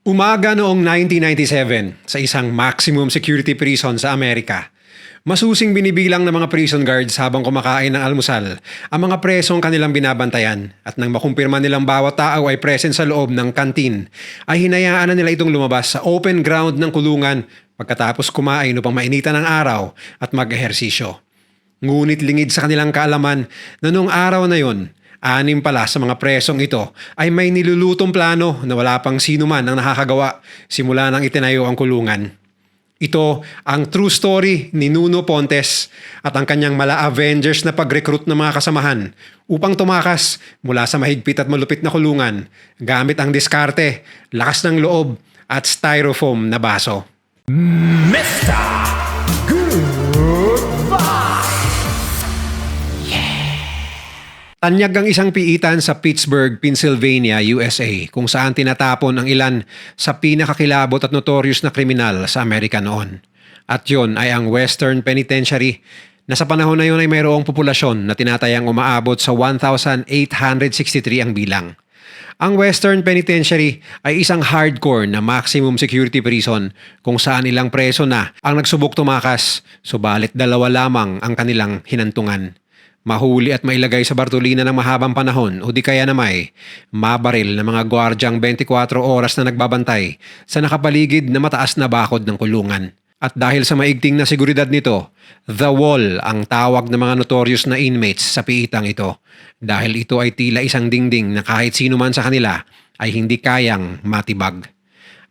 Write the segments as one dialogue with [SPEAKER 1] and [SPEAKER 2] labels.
[SPEAKER 1] Umaga noong 1997 sa isang maximum security prison sa Amerika. Masusing binibilang ng mga prison guards habang kumakain ng almusal ang mga presong kanilang binabantayan at nang makumpirma nilang bawat tao ay present sa loob ng kantin ay hinayaan na nila itong lumabas sa open ground ng kulungan pagkatapos kumain upang mainitan ng araw at mag-ehersisyo. Ngunit lingid sa kanilang kaalaman na noong araw na yon, 6 pala sa mga presong ito ay may nilulutong plano na wala pang sino man ang nakakagawa simula nang itinayo ang kulungan. Ito ang true story ni Nuno Pontes at ang kanyang mala-Avengers na pag-recruit ng mga kasamahan upang tumakas mula sa mahigpit at malupit na kulungan gamit ang diskarte, lakas ng loob at styrofoam na baso.
[SPEAKER 2] Mr. Goodbye!
[SPEAKER 1] Tanyag ang isang piitan sa Pittsburgh, Pennsylvania, USA kung saan tinatapon ang ilan sa pinakakilabot at notorious na kriminal sa Amerika noon. At yon ay ang Western Penitentiary na sa panahon na yon ay mayroong populasyon na tinatayang umaabot sa 1,863 ang bilang. Ang Western Penitentiary ay isang hardcore na maximum security prison kung saan ilang preso na ang nagsubok tumakas, subalit 2 lamang ang kanilang hinantungan. Mahuli at mailagay sa Bartolina ng mahabang panahon o di kaya na may mabaril ng mga gwardyang 24 oras na nagbabantay sa nakapaligid na mataas na bakod ng kulungan. At dahil sa maigting na seguridad nito, The Wall ang tawag ng mga notorious na inmates sa piitang ito dahil ito ay tila isang dingding na kahit sino man sa kanila ay hindi kayang matibag.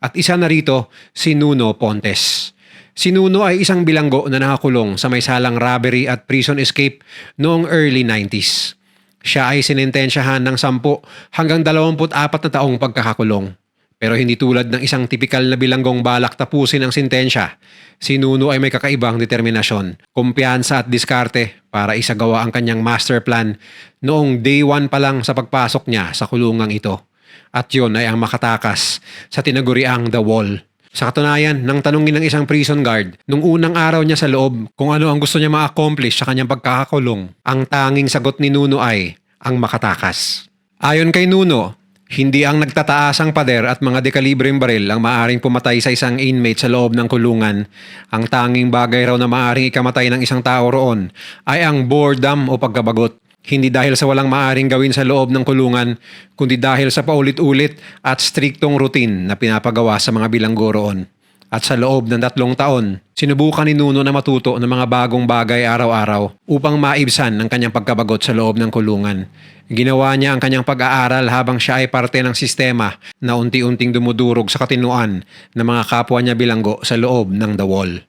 [SPEAKER 1] At isa na rito si Nuno Pontes. Si Nuno ay isang bilanggo na nakakulong sa may salang robbery at prison escape noong early 90s. Siya ay sinintensyahan ng 10 hanggang 24 na taong pagkakakulong. Pero hindi tulad ng isang tipikal na bilanggong balak tapusin ang sintensya. Si Nuno ay may kakaibang determinasyon, kumpiyansa at diskarte para isagawa ang kanyang master plan noong day 1 pa lang sa pagpasok niya sa kulungang ito. At yun ay ang makatakas sa tinaguriang The Wall. Sa katunayan, nang tanungin ng isang prison guard nung unang araw niya sa loob kung ano ang gusto niya ma-accomplish sa kanyang pagkakakulong, ang tanging sagot ni Nuno ay ang makatakas. Ayon kay Nuno, hindi ang nagtataasang pader at mga dekalibreng baril ang maaring pumatay sa isang inmate sa loob ng kulungan. Ang tanging bagay raw na maaring ikamatay ng isang tao roon ay ang boredom o pagkabagot. Hindi dahil sa walang maaring gawin sa loob ng kulungan, kundi dahil sa paulit-ulit at striktong routine na pinapagawa sa mga bilanggo roon. At sa loob ng 3 taon, sinubukan ni Nuno na matuto ng mga bagong bagay araw-araw upang maibsan ang kanyang pagkabagot sa loob ng kulungan. Ginawa niya ang kanyang pag-aaral habang siya ay parte ng sistema na unti-unting dumudurog sa katinuan ng mga kapwa niya bilanggo sa loob ng The Wall.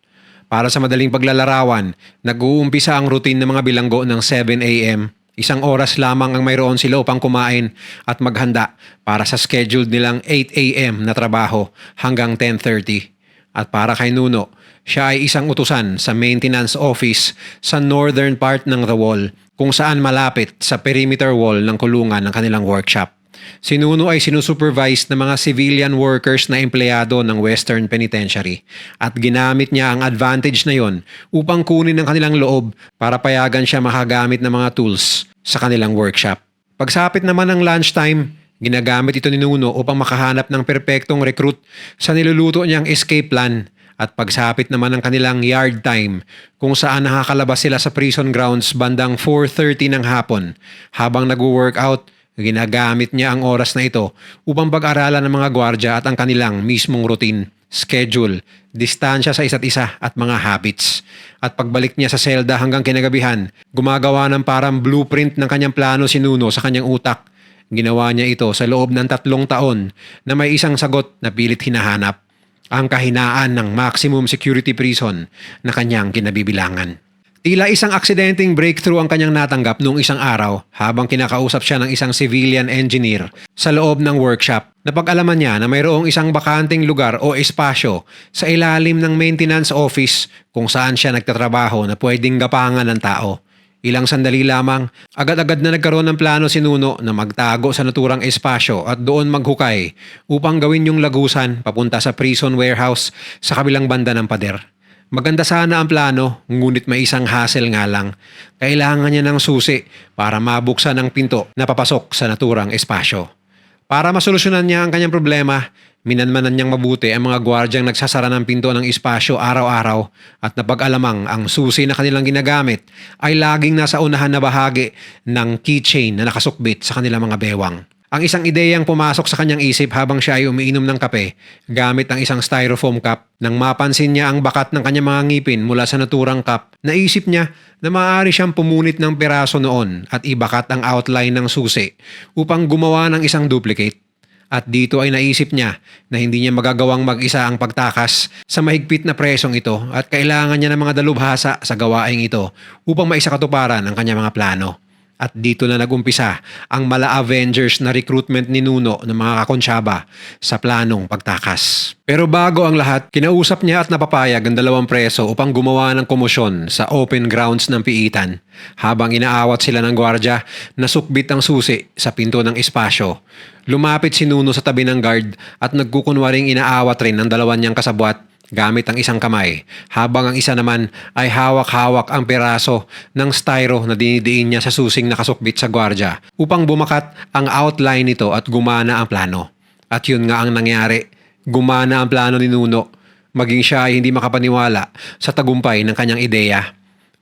[SPEAKER 1] Para sa madaling paglalarawan, nag-uumpisa ang routine ng mga bilanggo ng 7 a.m. 1 oras lamang ang mayroon sila upang kumain at maghanda para sa scheduled nilang 8 a.m. na trabaho hanggang 10:30. At para kay Nuno, siya ay isang utusan sa maintenance office sa northern part ng The Wall kung saan malapit sa perimeter wall ng kulungan ng kanilang workshop. Si Nuno ay sinusupervise ng mga civilian workers na empleyado ng Western Penitentiary at ginamit niya ang advantage na yon upang kunin ang kanilang loob para payagan siya makagamit ng mga tools sa kanilang workshop. Pagsapit naman ng lunchtime, ginagamit ito ni Nuno upang makahanap ng perpektong recruit sa niluluto niyang escape plan at pagsapit naman ng kanilang yard time kung saan nakakalabas sila sa prison grounds bandang 4:30 ng hapon habang nag-workout. Ginagamit niya ang oras na ito upang pag-aralan ng mga gwardya at ang kanilang mismong routine, schedule, distansya sa isa't isa at mga habits. At pagbalik niya sa selda hanggang kinagabihan, gumagawa ng parang blueprint ng kanyang plano si Nuno sa kanyang utak. Ginawa niya ito sa loob ng 3 taon na may isang sagot na pilit hinahanap, ang kahinaan ng maximum security prison na kanyang kinabibilangan. Tila isang aksidenteng breakthrough ang kanyang natanggap noong isang araw habang kinakausap siya ng isang civilian engineer sa loob ng workshop. Napag-alaman niya na mayroong isang bakanteng lugar o espasyo sa ilalim ng maintenance office kung saan siya nagtatrabaho na pwedeng gapangan ng tao. Ilang sandali lamang, agad-agad na nagkaroon ng plano si Nuno na magtago sa naturang espasyo at doon maghukay upang gawin yung lagusan papunta sa prison warehouse sa kabilang banda ng pader. Maganda sana ang plano, ngunit may isang hassle nga lang. Kailangan niya ng susi para mabuksan ang pinto na papasok sa naturang espasyo. Para masolusyonan niya ang kanyang problema, Minanmanan niyang mabuti ang mga gwardyang nagsasara ng pinto ng espasyo araw-araw at napag-alamang ang susi na kanilang ginagamit ay laging nasa unahan na bahagi ng keychain na nakasukbit sa kanilang mga bewang. Ang isang ideyang pumasok sa kanyang isip habang siya ay umiinom ng kape gamit ang isang styrofoam cup. Nang mapansin niya ang bakat ng kanyang mga ngipin mula sa naturang cup, naisip niya na maaari siyang pumunit ng piraso noon at ibakat ang outline ng susi upang gumawa ng isang duplicate. At dito ay naisip niya na hindi niya magagawang mag-isa ang pagtakas sa mahigpit na presong ito at kailangan niya ng mga dalubhasa sa gawaing ito upang maisakatuparan ang kanyang mga plano. At dito na nagumpisa ang mala Avengers na recruitment ni Nuno ng mga kakonsyaba sa planong pagtakas. Pero bago ang lahat, kinausap niya at napapayag ang 2 preso upang gumawa ng komosyon sa open grounds ng piitan. Habang inaawat sila ng gwardya, nasukbit ang susi sa pinto ng espasyo. Lumapit si Nuno sa tabi ng guard at nagkukunwaring inaawat rin ng 2 niyang kasabwat gamit ang isang kamay, habang ang isa naman ay hawak-hawak ang piraso ng styro na dinidiin niya sa susing nakasukbit sa gwardya upang bumakat ang outline nito at gumana ang plano. At yun nga ang nangyari, gumana ang plano ni Nuno, maging siya ay hindi makapaniwala sa tagumpay ng kanyang ideya.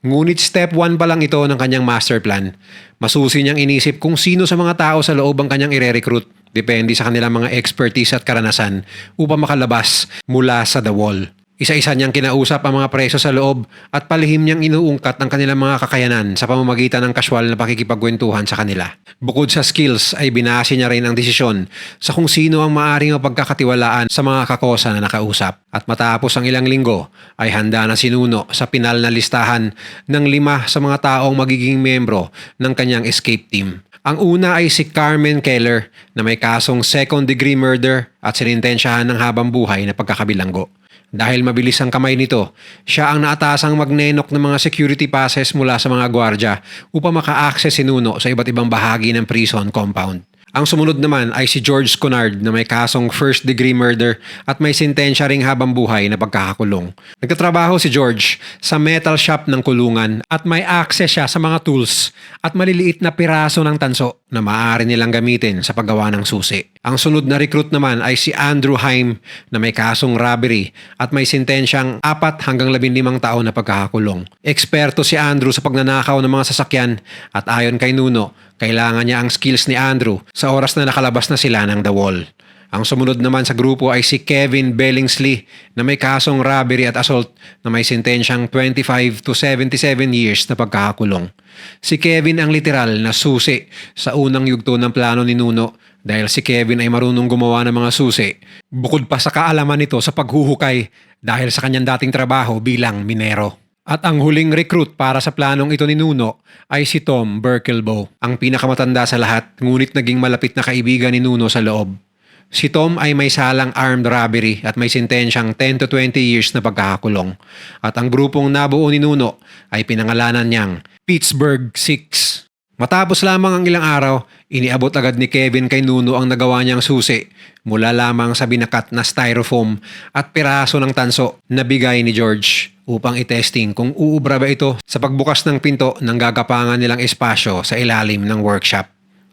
[SPEAKER 1] Ngunit step 1 pa lang ito ng kanyang master plan. Masusi niyang inisip kung sino sa mga tao sa loob ang kanyang ire-recruit. Depende sa kanilang mga expertise at karanasan upang makalabas mula sa The Wall. Isa-isa niyang kinausap ang mga preso sa loob at palihim niyang inuungkat ang kanilang mga kakayanan sa pamamagitan ng casual na pakikipagkwentuhan sa kanila. Bukod sa skills ay binase niya rin ang desisyon sa kung sino ang maaaring mapagkakatiwalaan sa mga kakosa na nakausap. At matapos ang ilang linggo ay handa na si Nuno sa pinal na listahan ng 5 sa mga taong magiging membro ng kanyang escape team. Ang una ay si Carmen Keller na may kasong second-degree murder at sinintensyahan ng habang buhay na pagkakabilanggo. Dahil mabilis ang kamay nito, siya ang naatasang magnenok ng mga security passes mula sa mga gwardya upang maka-access si Nuno sa iba't ibang bahagi ng prison compound. Ang sumunod naman ay si George Conard na may kasong first-degree murder at may sentensya ring habang buhay na pagkakakulong. Nagtatrabaho si George sa metal shop ng kulungan at may access siya sa mga tools at maliliit na piraso ng tanso na maaari nilang gamitin sa paggawa ng susi. Ang sunod na recruit naman ay si Andrew Haim na may kasong robbery at may sentensyang 4 hanggang 15 taon na pagkakakulong. Eksperto si Andrew sa pagnanakaw ng mga sasakyan at ayon kay Nuno, kailangan niya ang skills ni Andrew sa oras na nakalabas na sila ng The Wall. Ang sumunod naman sa grupo ay si Kevin Billingsley na may kasong robbery at assault na may sentensyang 25 to 77 years na pagkakakulong. Si Kevin ang literal na susi sa unang yugto ng plano ni Nuno dahil si Kevin ay marunong gumawa ng mga susi. Bukod pa sa kaalaman nito sa paghuhukay dahil sa kanyang dating trabaho bilang minero. At ang huling recruit para sa planong ito ni Nuno ay si Tom Berkelbow, ang pinakamatanda sa lahat ngunit naging malapit na kaibigan ni Nuno sa loob. Si Tom ay may salang armed robbery at may sentensyang 10 to 20 years na pagkakakulong. At ang grupong nabuo ni Nuno ay pinangalanan niyang Pittsburgh 6. Matapos lamang ang ilang araw, iniabot agad ni Kevin kay Nuno ang nagawa niyang susi mula lamang sa binakat na styrofoam at piraso ng tanso na bigay ni George upang itesting kung uubra ba ito sa pagbukas ng pinto ng gagapangan nilang espasyo sa ilalim ng workshop.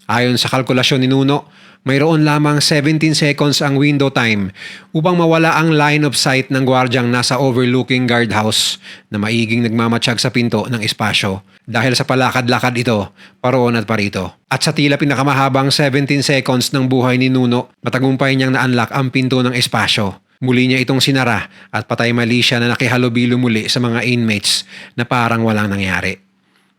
[SPEAKER 1] Ayon sa kalkulasyon ni Nuno, mayroon lamang 17 seconds ang window time upang mawala ang line of sight ng gwardyang nasa overlooking guardhouse na maiging nagmamatsyag sa pinto ng espasyo dahil sa palakad-lakad ito paroon at parito. At sa tila pinakamahabang 17 seconds ng buhay ni Nuno, matagumpay niyang na-unlock ang pinto ng espasyo. Muli niya itong sinara at patay mali siya na nakihalubilo muli sa mga inmates na parang walang nangyari.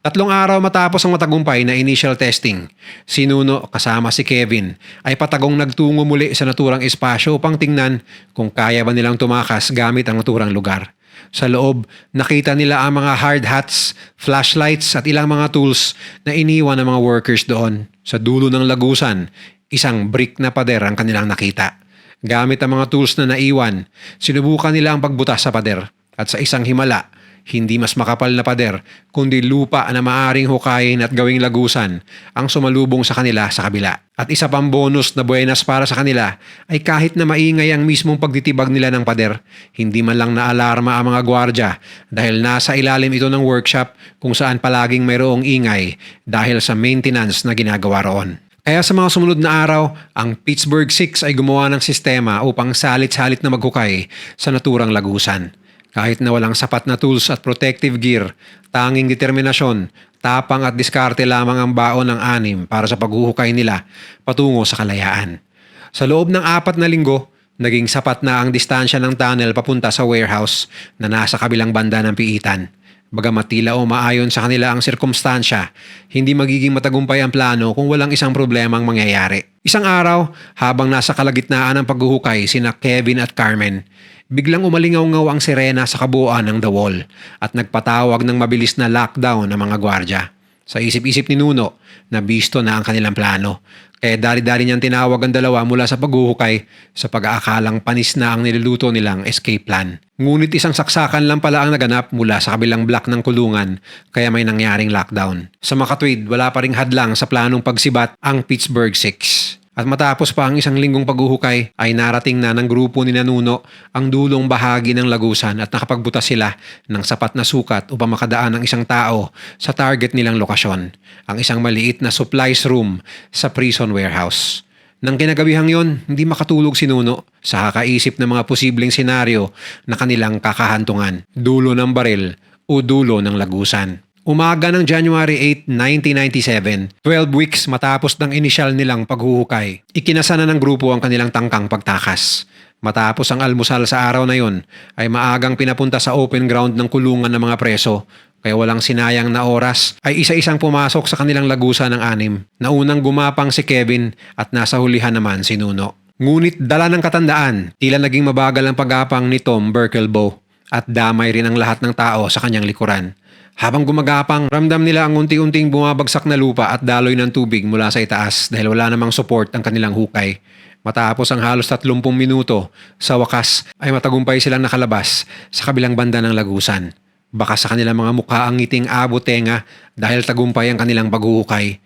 [SPEAKER 1] 3 araw matapos ang matagumpay na initial testing, si Nuno kasama si Kevin ay patagong nagtungo muli sa naturang espasyo upang tingnan kung kaya ba nilang tumakas gamit ang naturang lugar. Sa loob, nakita nila ang mga hard hats, flashlights at ilang mga tools na iniwan ng mga workers doon. Sa dulo ng lagusan, isang brick na pader ang kanilang nakita. Gamit ang mga tools na naiwan, sinubukan nila ang pagbutas sa pader at sa isang himala, hindi mas makapal na pader kundi lupa na maaring hukayin at gawing lagusan ang sumalubong sa kanila sa kabila. At isa pang bonus na buenas para sa kanila ay kahit na maingay ang mismong pagtitibag nila ng pader, hindi man lang naalarma ang mga gwardya dahil nasa ilalim ito ng workshop kung saan palaging mayroong ingay dahil sa maintenance na ginagawa roon. Kaya sa mga sumunod na araw, ang Pittsburgh Six ay gumawa ng sistema upang salit-salit na maghukay sa naturang lagusan. Kahit na walang sapat na tools at protective gear, tanging determinasyon, tapang at diskarte lamang ang baon ng anim para sa paghuhukay nila patungo sa kalayaan. Sa loob ng 4 na linggo, naging sapat na ang distansya ng tunnel papunta sa warehouse na nasa kabilang banda ng piitan. Bagamat tila o maayon sa kanila ang sirkumstansya, hindi magiging matagumpay ang plano kung walang isang problemang mangyayari. Isang araw, habang nasa kalagitnaan ng paghuhukay sina Kevin at Carmen, biglang umalingaw-ngaw ang sirena sa kabuuan ng The Wall at nagpatawag ng mabilis na lockdown ng mga gwardya. Sa isip-isip ni Nuno, nabisto na ang kanilang plano. Kaya dari-dari niyang tinawag ang dalawa mula sa paghuhukay sa pag-aakalang panis na ang niluluto nilang escape plan. Ngunit isang saksakan lang pala ang naganap mula sa kabilang block ng kulungan kaya may nangyaring lockdown. Sa makatwid, wala pa ring hadlang sa planong pagsibat ang Pittsburgh Six. At matapos pa ang isang linggong paghuhukay ay narating na ng grupo ni Nuno ang dulong bahagi ng lagusan at nakapagbutas sila ng sapat na sukat upang makadaan ng isang tao sa target nilang lokasyon, ang isang maliit na supplies room sa prison warehouse. Nang kinagabihang yon, hindi makatulog si Nuno sa kakaisip ng mga posibleng senaryo na kanilang kakahantungan, dulo ng baril o dulo ng lagusan. Umaga ng January 8, 1997, 12 weeks matapos ng inisyal nilang paghuhukay, ikinasa na ng grupo ang kanilang tangkang pagtakas. Matapos ang almusal sa araw na yon, ay maagang pinapunta sa open ground ng kulungan ng mga preso, kaya walang sinayang na oras ay isa-isang pumasok sa kanilang lagusan ng anim. Naunang gumapang si Kevin at nasa hulihan naman si Nuno. Ngunit dala ng katandaan, tila naging mabagal ang pagapang ni Tom Berkelbo at damay rin ang lahat ng tao sa kanyang likuran. Habang gumagapang, ramdam nila ang unti-unting bumabagsak na lupa at daloy ng tubig mula sa itaas dahil wala namang support ang kanilang hukay. Matapos ang halos 30 minuto, sa wakas ay matagumpay silang nakalabas sa kabilang banda ng lagusan. Baka sa kanilang mga mukha ang ngiting abo-tenga dahil tagumpay ang kanilang paghuhukay.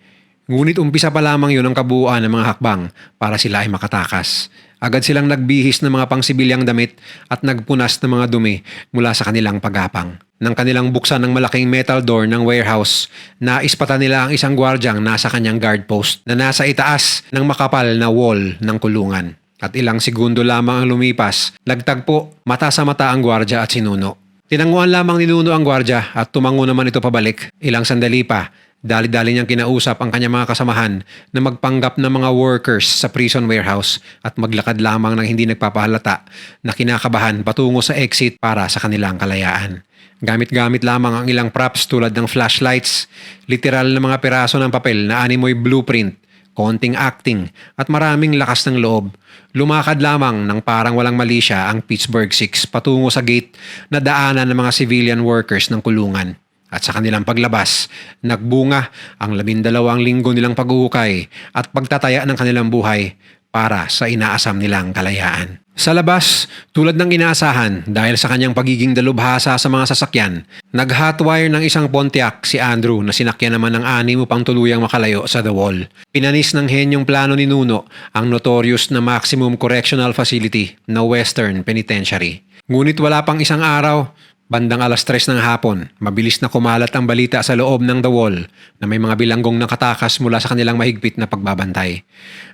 [SPEAKER 1] Ngunit umpisa pa lamang yun ang kabuuan ng mga hakbang para sila ay makatakas. Agad silang nagbihis ng mga pangsibilyang damit at nagpunas ng mga dumi mula sa kanilang pagapang. Nang kanilang buksan ng malaking metal door ng warehouse, naispatan nila ang isang gwardyang nasa kanyang guard post na nasa itaas ng makapal na wall ng kulungan. At ilang segundo lamang ang lumipas, nagtagpo mata sa mata ang gwardya at si Nuno. Tinanguan lamang ni Nuno ang gwardya at tumango naman ito pabalik. Ilang sandali pa, dali-dali niyang kinausap ang kanyang mga kasamahan na magpanggap ng mga workers sa prison warehouse at maglakad lamang ng hindi nagpapahalata na kinakabahan patungo sa exit para sa kanilang kalayaan. Gamit-gamit lamang ang ilang props tulad ng flashlights, literal na mga piraso ng papel na animoy blueprint, konting acting at maraming lakas ng loob. Lumakad lamang ng parang walang mali siya ang Pittsburgh Six patungo sa gate na daanan ng mga civilian workers ng kulungan. At sa kanilang paglabas, nagbunga ang 12 linggo nilang paghuhukay at pagtataya ng kanilang buhay para sa inaasam nilang kalayaan. Sa labas, tulad ng inaasahan dahil sa kanyang pagiging dalubhasa sa mga sasakyan, nag-hotwire ng isang Pontiac si Andrew na sinakyan naman ng 6 upang tuluyang makalayo sa The Wall. Pinanis ng henyong plano ni Nuno ang notorious na Maximum Correctional Facility na Western Penitentiary. Ngunit wala pang isang araw, bandang 3:00 ng hapon, mabilis na kumalat ang balita sa loob ng The Wall na may mga bilanggong nakatakas mula sa kanilang mahigpit na pagbabantay.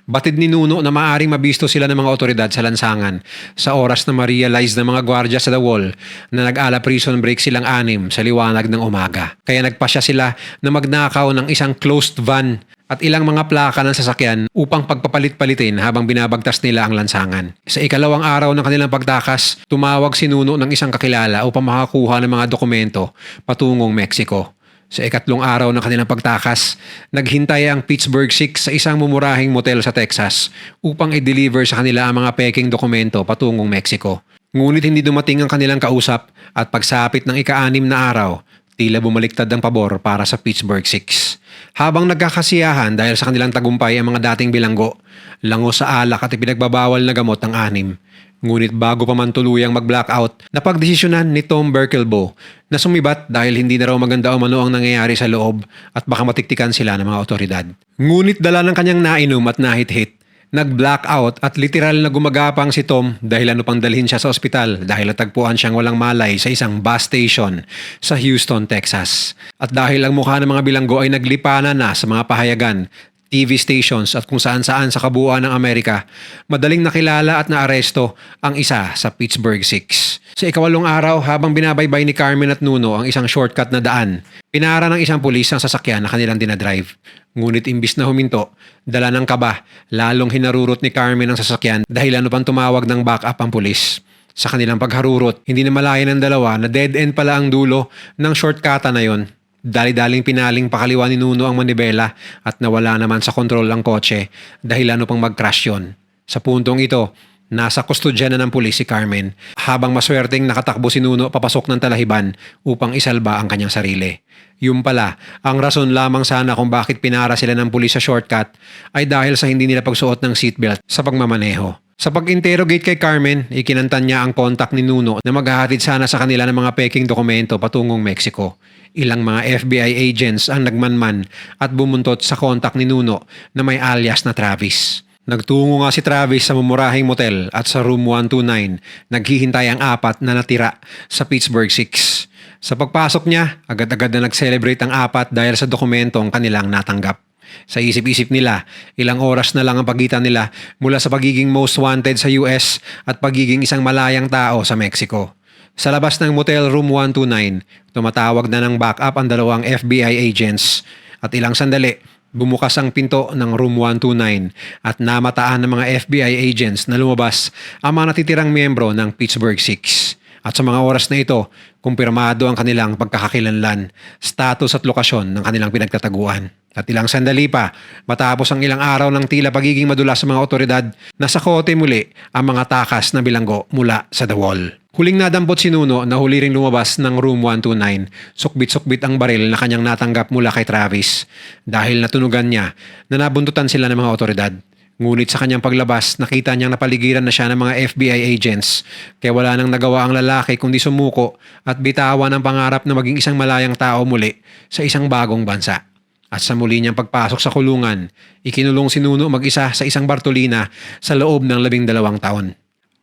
[SPEAKER 1] Batid ni Nuno na maaring mabisto sila ng mga otoridad sa lansangan sa oras na ma-realize ng mga gwardya sa The Wall na nag-ala prison break silang 6 sa liwanag ng umaga. Kaya nagpasya sila na magnakaw ng isang closed van at ilang mga plaka ng sasakyan upang pagpapalit-palitin habang binabagtas nila ang lansangan. Sa ikalawang araw ng kanilang pagtakas, tumawag si Nuno ng isang kakilala upang makakuha ng mga dokumento patungong Mexico. Sa ikatlong araw ng kanilang pagtakas, naghintay ang Pittsburgh Six sa isang mumurahing motel sa Texas upang i-deliver sa kanila ang mga peking dokumento patungong Mexico. Ngunit hindi dumating ang kanilang kausap at pagsapit ng ika-6 na araw, tila bumaliktad ang pabor para sa Pittsburgh Six. Habang nagkakasiyahan dahil sa kanilang tagumpay ang mga dating bilanggo, lango sa alak at ipinagbabawal na gamot ang 6. Ngunit bago pa man tuluyang mag-blackout, napagdesisyonan ni Tom Berkelbo na sumibat dahil hindi na raw maganda umano ang nangyayari sa loob at baka matiktikan sila ng mga otoridad. Ngunit dala ng kanyang nainom at nahit-hit, nag-blackout at literal na gumagapang si Tom dahil ano pang dalhin siya sa ospital dahil natagpuan siyang walang malay sa isang bus station sa Houston, Texas. At dahil ang mukha ng mga bilanggo ay naglipana na sa mga pahayagan, TV stations at kung saan-saan sa kabuuan ng Amerika, madaling nakilala at naaresto ang isa sa Pittsburgh Six. Sa ikawalong araw, habang binabaybay ni Carmen at Nuno ang isang shortcut na daan, pinara ng isang pulis ang sasakyan na kanilang dinadrive. Ngunit imbis na huminto, dala ng kaba, lalong hinarurot ni Carmen ang sasakyan dahil ano pang tumawag ng backup ang pulis. Sa kanilang pagharurot, hindi na malaya ng dalawa na dead end pala ang dulo ng shortcuta na yon. Dali-daling pinaling pakaliwa ni Nuno ang manibela at nawala naman sa kontrol ang kotse dahil ano pang mag-crash yon. Sa puntong ito, nasa kustodya na ng pulis si Carmen habang maswerteng nakatakbo si Nuno papasok ng talahiban upang isalba ang kanyang sarili. Yung pala, ang rason lamang sana kung bakit pinara sila ng pulis sa shortcut ay dahil sa hindi nila pagsuot ng seatbelt sa pagmamaneho. Sa pag-interrogate kay Carmen, ikinantan niya ang kontak ni Nuno na maghahatid sana sa kanila ng mga peking dokumento patungong Mexico. Ilang mga FBI agents ang nagmanman at bumuntot sa kontak ni Nuno na may alias na Travis. Nagtungo nga si Travis sa mumurahing motel at sa room 129, naghihintay ang apat na natira sa Pittsburgh Six. Sa pagpasok niya, agad-agad na nag-celebrate ang apat dahil sa dokumentong kanilang natanggap. Sa isip-isip nila, ilang oras na lang ang pagitan nila mula sa pagiging most wanted sa US at pagiging isang malayang tao sa Mexico. Sa labas ng motel room 129, tumatawag na ng backup ang dalawang FBI agents at ilang sandali, bumukas ang pinto ng room 129 at namataan ng mga FBI agents na lumabas ang mga natitirang miyembro ng Pittsburgh Six. At sa mga oras na ito, kumpirmado ang kanilang pagkakakilanlan, status at lokasyon ng kanilang pinagtataguan. At ilang sandali pa, matapos ang ilang araw ng tila pagiging madulas sa mga otoridad, nasa kote muli ang mga takas na bilanggo mula sa The Wall. Huling nadampot si Nuno na huli ring lumabas ng room 129, sukbit-sukbit ang baril na kanyang natanggap mula kay Travis. Dahil natunugan niya na nabuntutan sila ng mga otoridad. Ngunit sa kanyang paglabas, nakita niyang napaligiran na siya ng mga FBI agents. Kaya wala nang nagawa ang lalaki kundi sumuko at bitawan ang pangarap na maging isang malayang tao muli sa isang bagong bansa. At sa muli niyang pagpasok sa kulungan, ikinulong si Nuno mag-isa sa isang Bartolina sa loob ng 12 taon.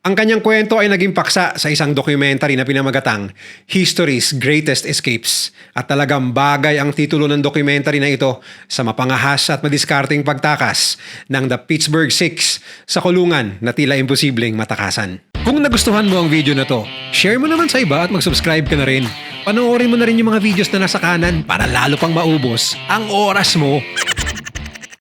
[SPEAKER 1] Ang kanyang kwento ay naging paksa sa isang documentary na pinamagatang History's Greatest Escapes at talagang bagay ang titulo ng documentary na ito sa mapangahas at madiskarteng pagtakas ng The Pittsburgh Six sa kulungan na tila imposibleng matakasan. Kung nagustuhan mo ang video na to, share mo naman sa iba at mag-subscribe ka na rin. Panoorin mo na rin yung mga videos na nasa kanan para lalo pang maubos ang oras mo.